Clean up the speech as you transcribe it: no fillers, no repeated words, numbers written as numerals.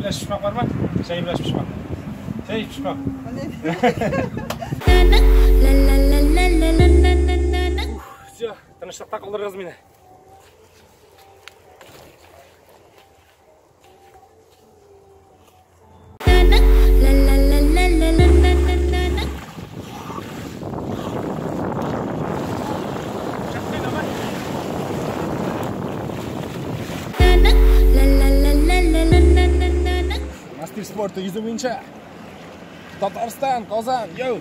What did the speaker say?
bilash pishmoq bormi? Shay bilash pishmoq. Shay pishmoq. Всё, тынычлыкта калдырыгыз мени. Мастер спорта yüzü bo'yicha Tatariston, Qozon, yo.